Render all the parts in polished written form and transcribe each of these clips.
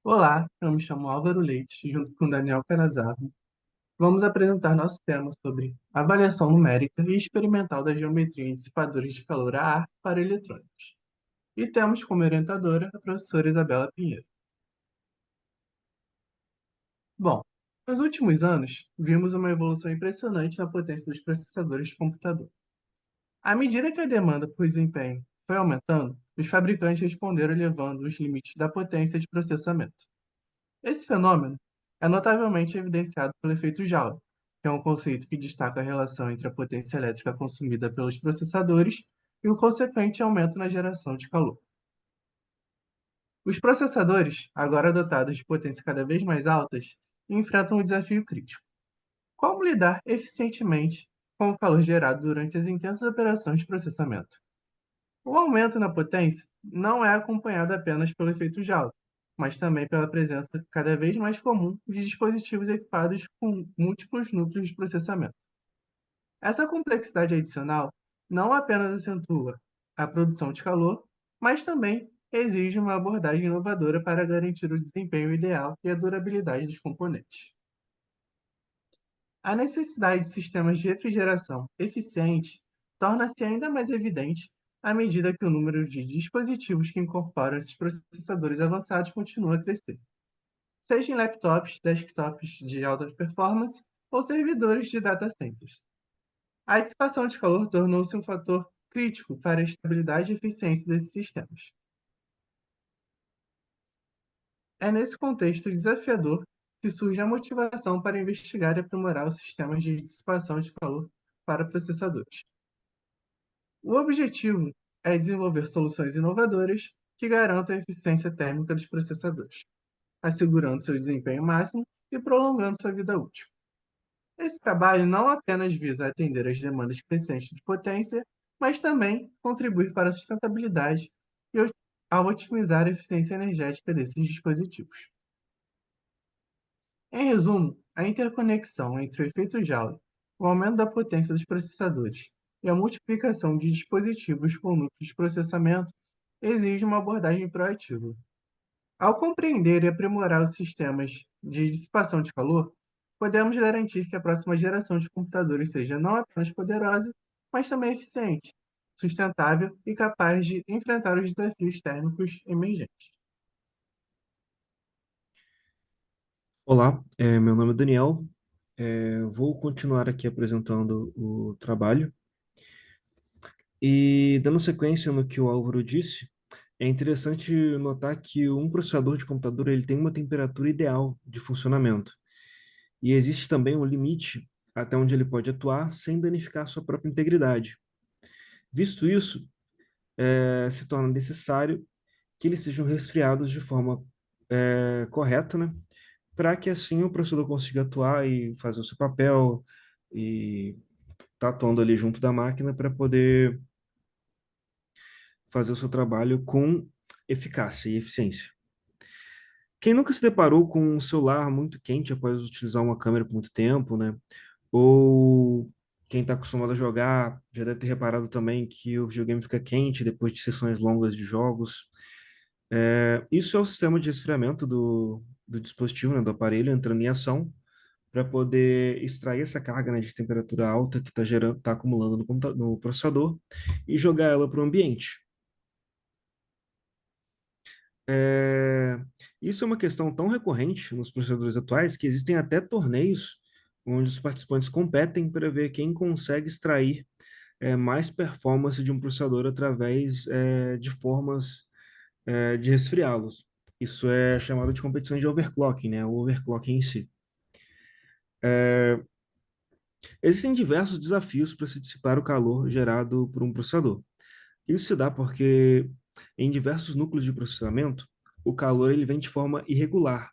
Olá, eu me chamo Álvaro Leite, junto com Daniel Canazaro. Vamos apresentar nosso tema sobre avaliação numérica e experimental da geometria em dissipadores de calor a ar para eletrônicos. E temos como orientadora a professora Isabela Pinheiro. Bom, nos últimos anos, vimos uma evolução impressionante na potência dos processadores de computador. À medida que a demanda por desempenho foi aumentando, os fabricantes responderam elevando os limites da potência de processamento. Esse fenômeno é notavelmente evidenciado pelo efeito Joule, que é um conceito que destaca a relação entre a potência elétrica consumida pelos processadores e o consequente aumento na geração de calor. Os processadores, agora dotados de potência cada vez mais altas, enfrentam um desafio crítico: como lidar eficientemente com o calor gerado durante as intensas operações de processamento? O aumento na potência não é acompanhado apenas pelo efeito Joule, mas também pela presença cada vez mais comum de dispositivos equipados com múltiplos núcleos de processamento. Essa complexidade adicional não apenas acentua a produção de calor, mas também exige uma abordagem inovadora para garantir o desempenho ideal e a durabilidade dos componentes. A necessidade de sistemas de refrigeração eficientes torna-se ainda mais evidente à medida que o número de dispositivos que incorporam esses processadores avançados continua a crescer, seja em laptops, desktops de alta performance ou servidores de data centers. A dissipação de calor tornou-se um fator crítico para a estabilidade e eficiência desses sistemas. É nesse contexto desafiador que surge a motivação para investigar e aprimorar os sistemas de dissipação de calor para processadores. O objetivo é desenvolver soluções inovadoras que garantam a eficiência térmica dos processadores, assegurando seu desempenho máximo e prolongando sua vida útil. Esse trabalho não apenas visa atender às demandas crescentes de potência, mas também contribuir para a sustentabilidade e ao otimizar a eficiência energética desses dispositivos. Em resumo, a interconexão entre o efeito Joule, o aumento da potência dos processadores e a multiplicação de dispositivos com núcleos de processamento exige uma abordagem proativa. Ao compreender e aprimorar os sistemas de dissipação de calor, podemos garantir que a próxima geração de computadores seja não apenas poderosa, mas também eficiente, sustentável e capaz de enfrentar os desafios térmicos emergentes. Olá, meu nome é Daniel. Vou continuar aqui apresentando o trabalho. E dando sequência no que o Álvaro disse, é interessante notar que um processador de computador ele tem uma temperatura ideal de funcionamento. E existe também um limite até onde ele pode atuar sem danificar sua própria integridade. Visto isso, se torna necessário que eles sejam resfriados de forma correta, né? Para que assim o processador consiga atuar e fazer o seu papel e tá atuando ali junto da máquina para poder fazer o seu trabalho com eficácia e eficiência. Quem nunca se deparou com um celular muito quente após utilizar uma câmera por muito tempo, né? Ou quem está acostumado a jogar já deve ter reparado também que o videogame fica quente depois de sessões longas de jogos. Isso é o sistema de resfriamento do dispositivo, né, do aparelho, entrando em ação para poder extrair essa carga, né, de temperatura alta que está gerando, está acumulando no processador e jogar ela para o ambiente. É, Isso é uma questão tão recorrente nos processadores atuais que existem até torneios onde os participantes competem para ver quem consegue extrair mais performance de um processador através de formas de resfriá-los. Isso é chamado de competição de overclocking, né? O overclocking em si. Existem diversos desafios para se dissipar o calor gerado por um processador. Isso se dá porque em diversos núcleos de processamento, o calor ele vem de forma irregular.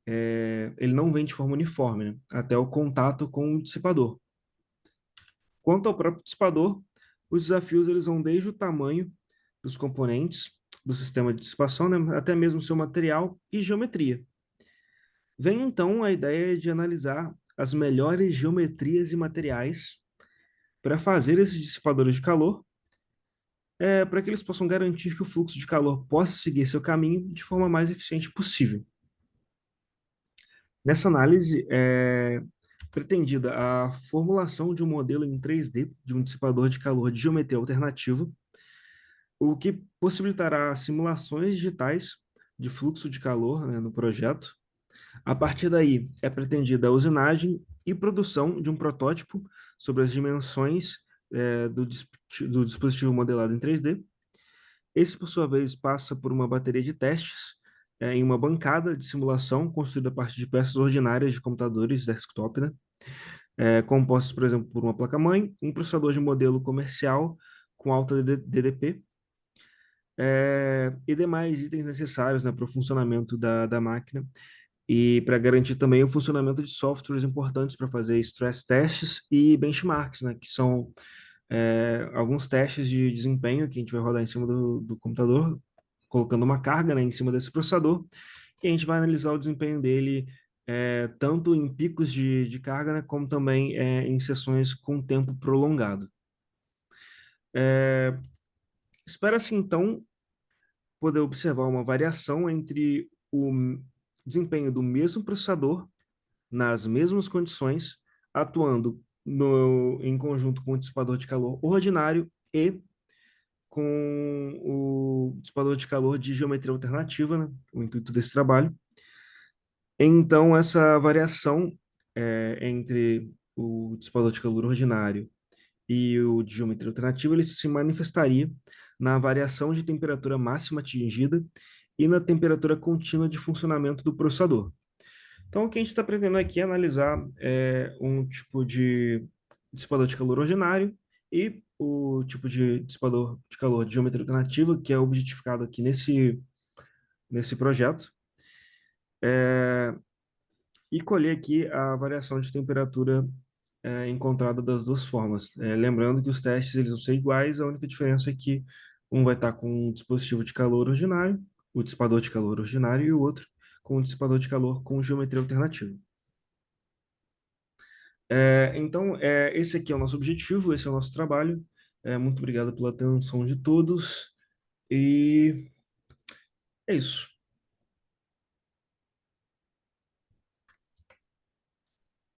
Ele não vem de forma uniforme, né? Até o contato com o dissipador. Quanto ao próprio dissipador, os desafios eles vão desde o tamanho dos componentes do sistema de dissipação, né? Até mesmo seu material e geometria. Vem então a ideia de analisar as melhores geometrias e materiais para fazer esses dissipadores de calor, para que eles possam garantir que o fluxo de calor possa seguir seu caminho de forma mais eficiente possível. Nessa análise, é pretendida a formulação de um modelo em 3D de um dissipador de calor de geometria alternativa, o que possibilitará simulações digitais de fluxo de calor, né, no projeto. A partir daí, é pretendida a usinagem e produção de um protótipo sobre as dimensões do dispositivo modelado em 3D. Esse, por sua vez, passa por uma bateria de testes em uma bancada de simulação construída a partir de peças ordinárias de computadores desktop, né? Compostos, por exemplo, por uma placa-mãe, um processador de modelo comercial com alta DDP, e demais itens necessários, né, para o funcionamento da máquina e para garantir também o funcionamento de softwares importantes para fazer stress tests e benchmarks, né, que são alguns testes de desempenho que a gente vai rodar em cima do computador, colocando uma carga, né, em cima desse processador, e a gente vai analisar o desempenho dele tanto em picos de carga, né, como também em sessões com tempo prolongado. Espera-se, então, poder observar uma variação entre o desempenho do mesmo processador nas mesmas condições, atuando em conjunto com o dissipador de calor ordinário e com o dissipador de calor de geometria alternativa, né? O intuito desse trabalho. Então, essa variação entre o dissipador de calor ordinário e o de geometria alternativa, ele se manifestaria na variação de temperatura máxima atingida e na temperatura contínua de funcionamento do processador. Então, o que a gente está pretendendo aqui é analisar um tipo de dissipador de calor ordinário e o tipo de dissipador de calor de geometria alternativa, que é objetificado aqui nesse projeto, e colher aqui a variação de temperatura encontrada das duas formas. Lembrando que os testes eles vão ser iguais, a única diferença é que um vai estar com um dispositivo de calor ordinário, o dissipador de calor ordinário, e o outro com um dissipador de calor com geometria alternativa. Então, esse aqui é o nosso objetivo, esse é o nosso trabalho. Muito obrigado pela atenção de todos e é isso.